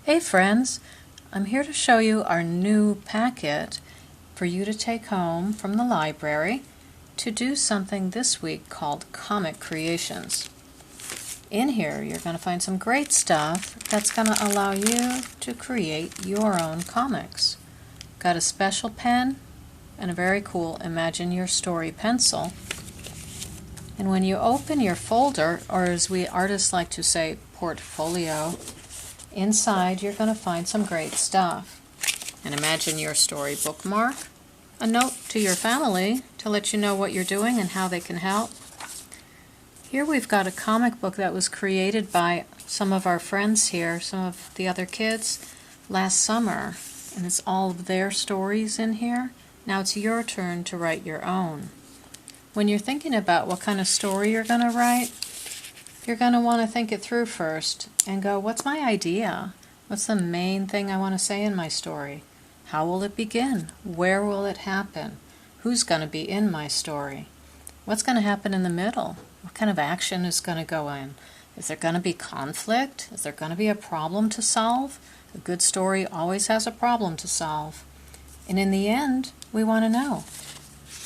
Hey friends, I'm here to show you our new packet for you to take home from the library to do something this week called Comic Creations. In here you're going to find some great stuff that's going to allow you to create your own comics. Got a special pen and a very cool Imagine Your Story pencil. And when you open your folder, or as we artists like to say, portfolio, inside you're going to find some great stuff. An Imagine Your Story bookmark, a note to your family to let you know what you're doing and how they can help. Here we've got a comic book that was created by some of our friends here, some of the other kids, last summer, and it's all of their stories in here. Now it's your turn to write your own. When you're thinking about what kind of story you're going to write, you're going to want to think it through first and go, what's my idea? What's the main thing I want to say in my story? How will it begin? Where will it happen? Who's going to be in my story? What's going to happen in the middle? What kind of action is going to go in? Is there going to be conflict? Is there going to be a problem to solve? A good story always has a problem to solve. And in the end, we want to know,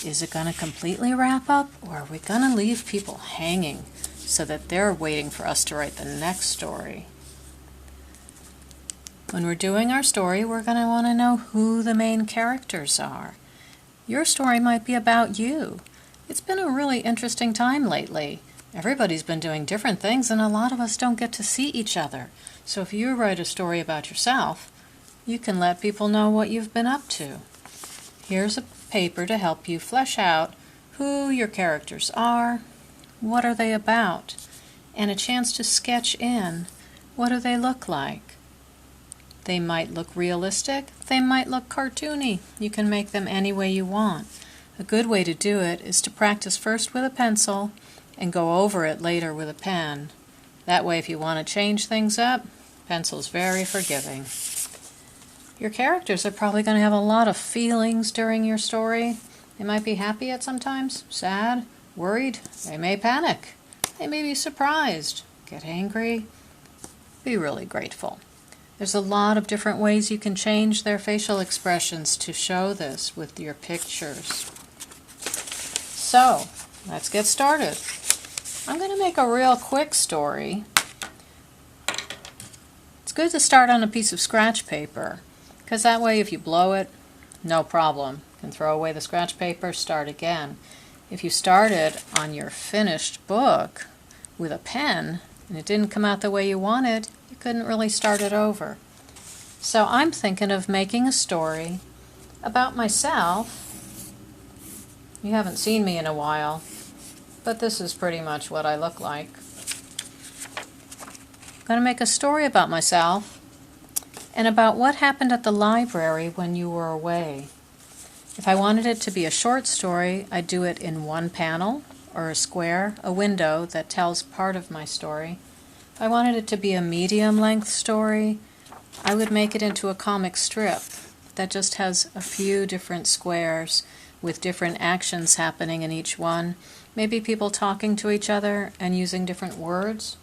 is it going to completely wrap up, or are we going to leave people hanging so that they're waiting for us to write the next story? When we're doing our story, we're going to want to know who the main characters are. Your story might be about you. It's been a really interesting time lately. Everybody's been doing different things, and a lot of us don't get to see each other. So if you write a story about yourself, you can let people know what you've been up to. Here's a paper to help you flesh out who your characters are, what are they about, and a chance to sketch in what do they look like. They might look realistic, they might look cartoony. You can make them any way you want. A good way to do it is to practice first with a pencil and go over it later with a pen. That way if you want to change things up, pencil's very forgiving. Your characters are probably going to have a lot of feelings during your story. They might be happy at sometimes, sad, worried. They may panic. They may be surprised, get angry, be really grateful. There's a lot of different ways you can change their facial expressions to show this with your pictures. So, let's get started. I'm going to make a real quick story. It's good to start on a piece of scratch paper, because that way if you blow it, no problem. You can throw away the scratch paper, start again. If you started on your finished book with a pen and it didn't come out the way you wanted, you couldn't really start it over. So I'm thinking of making a story about myself. You haven't seen me in a while, but this is pretty much what I look like. I'm going to make a story about myself and about what happened at the library when you were away. If I wanted it to be a short story, I'd do it in one panel or a square, a window that tells part of my story. If I wanted it to be a medium-length story, I would make it into a comic strip that just has a few different squares with different actions happening in each one. Maybe people talking to each other and using different words.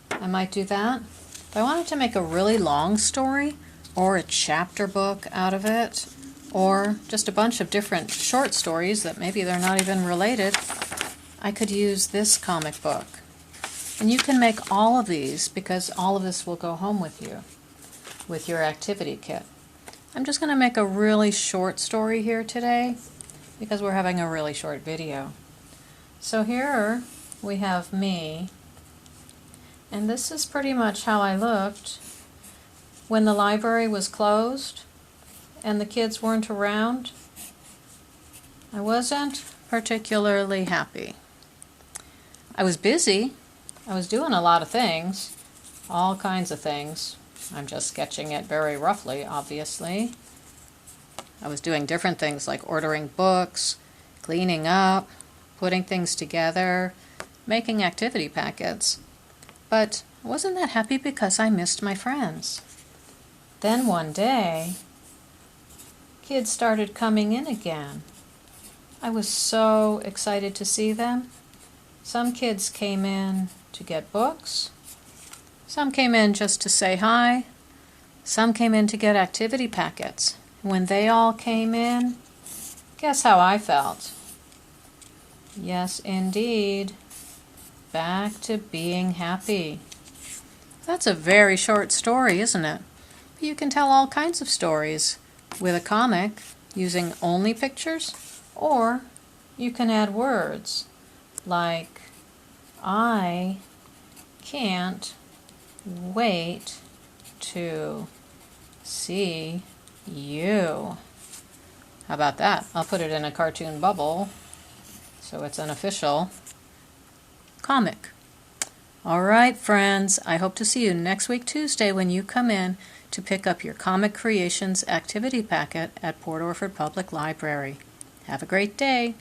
I might do that. If I wanted to make a really long story, or a chapter book out of it, or just a bunch of different short stories that maybe they're not even related, I could use this comic book. And you can make all of these because all of this will go home with you, with your activity kit. I'm just going to make a really short story here today because we're having a really short video. So here we have me. And this is pretty much how I looked when the library was closed and the kids weren't around. I wasn't particularly happy. I was busy. I was doing a lot of things, all kinds of things. I'm just sketching it very roughly, obviously. I was doing different things like ordering books, cleaning up, putting things together, making activity packets. But I wasn't that happy because I missed my friends. Then one day, kids started coming in again. I was so excited to see them. Some kids came in to get books. Some came in just to say hi. Some came in to get activity packets. When they all came in, guess how I felt? Yes, indeed. Back to being happy. That's a very short story, isn't it? But you can tell all kinds of stories with a comic using only pictures, or you can add words like, I can't wait to see you. How about that? I'll put it in a cartoon bubble so it's an official comic. All right, friends, I hope to see you next week Tuesday when you come in to pick up your Comic Creations activity packet at Port Orford Public Library. Have a great day.